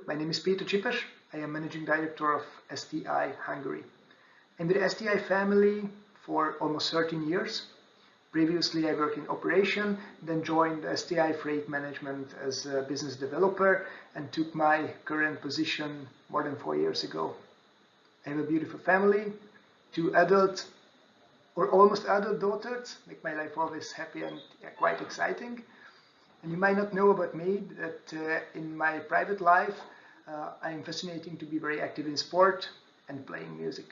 my name is Csipes. I am Managing Director of STI Hungary. I'm with the STI family for almost 13 years. Previously I worked in operation, then joined STI Freight Management as a business developer and took my current position more than 4 years ago. I have a beautiful family, 2 adult or almost adult daughters, make my life always happy and quite exciting. And you might not know about me that in my private life I'm fascinating to be very active in sport and playing music.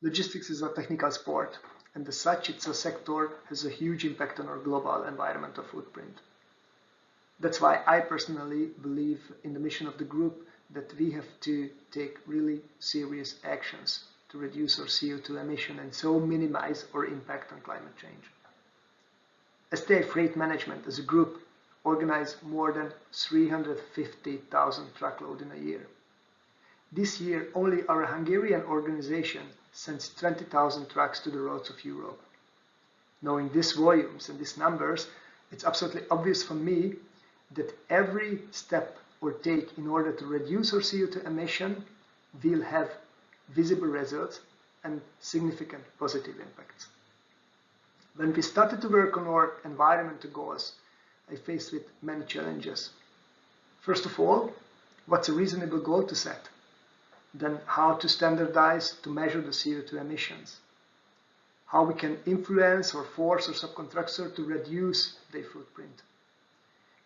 Logistics is a technical sport, and as such it's a sector has a huge impact on our global environmental footprint. That's why I personally believe in the mission of the group that we have to take really serious actions to reduce our CO2 emission and so minimize our impact on climate change. STI Freight Management as a group organize more than 350,000 truckloads in a year. This year, only our Hungarian organization sends 20,000 trucks to the roads of Europe. Knowing these volumes and these numbers, it's absolutely obvious for me that every step or take in order to reduce our CO2 emission will have visible results and significant positive impacts. When we started to work on our environmental goals, I faced with many challenges. First of all, what's a reasonable goal to set? Then how to standardize to measure the CO2 emissions? How we can influence or force our subcontractor to reduce their footprint?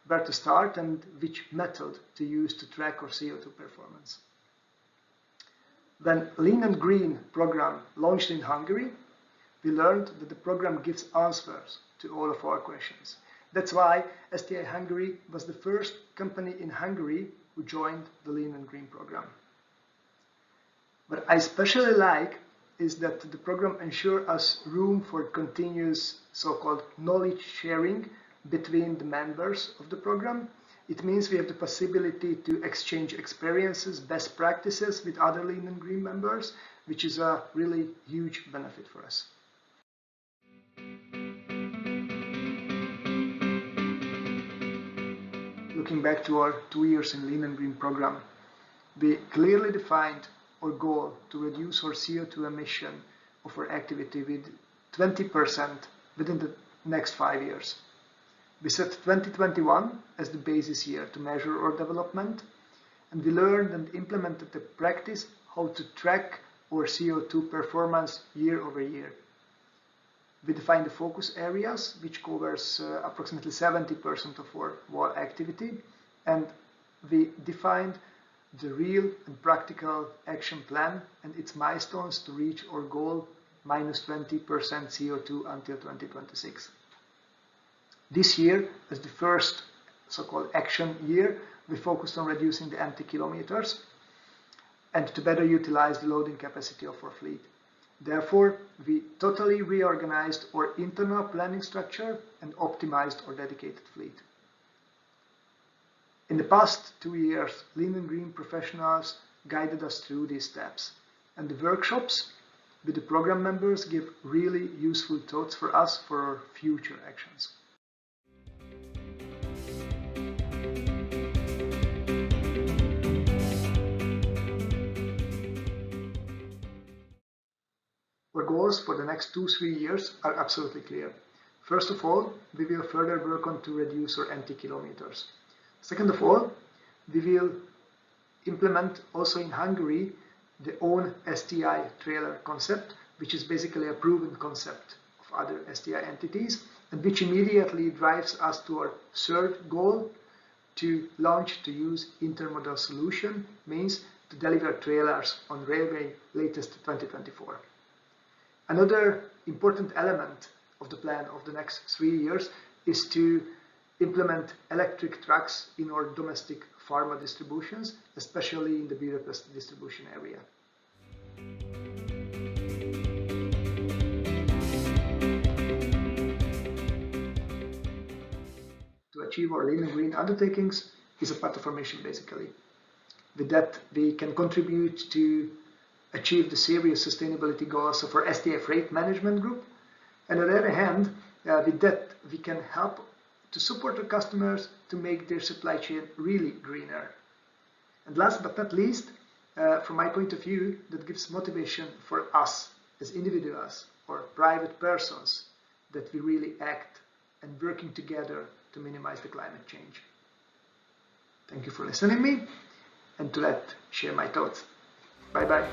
Where to start and which method to use to track our CO2 performance. When Lean&Green Programme launched in Hungary, we learned that the program gives answers to all of our questions. That's why STI Hungary was the first company in Hungary who joined the Lean&Green Programme. What I especially like is that the program ensures us room for continuous so-called knowledge sharing between the members of the program. It means we have the possibility to exchange experiences, best practices with other Lean&Green members, which is a really huge benefit for us. Looking back to our 2 years in Lean&Green program, we clearly defined our goal to reduce our CO2 emission of our activity with 20% within the next 5 years. We set 2021 as the basis year to measure our development, and we learned and implemented the practice how to track our CO2 performance year over year. We defined the focus areas, which covers approximately 70% of our whole activity, and we defined the real and practical action plan and its milestones to reach our goal minus 20% CO2 until 2026. This year, as the first so-called action year, we focused on reducing the empty kilometers and to better utilize the loading capacity of our fleet. Therefore, we totally reorganized our internal planning structure and optimized our dedicated fleet. In the past 2 years, Lean&Green professionals guided us through these steps, and the workshops with the program members give really useful thoughts for us for our future actions. Our goals for the next 2-3 years are absolutely clear. First of all, we will further work on to reduce our empty kilometers. Second of all, we will implement also in Hungary the own STI trailer concept, which is basically a proven concept of other STI entities, and which immediately drives us to our third goal to launch to use intermodal solution, means to deliver trailers on railway latest 2024. Another important element of the plan of the next 3 years is to implement electric trucks in our domestic pharma distributions, especially in the Budapest distribution area. To achieve our Lean&Green undertakings is a part of our mission, basically. With that, we can contribute to achieve the serious sustainability goals of our STI Freight Management Group And on the other hand, with that, we can help to support our customers to make their supply chain really greener. And last but not least, from my point of view, that gives motivation for us as individuals or private persons that we really act and working together to minimize the climate change. Thank you for listening to me and to share my thoughts. Bye bye.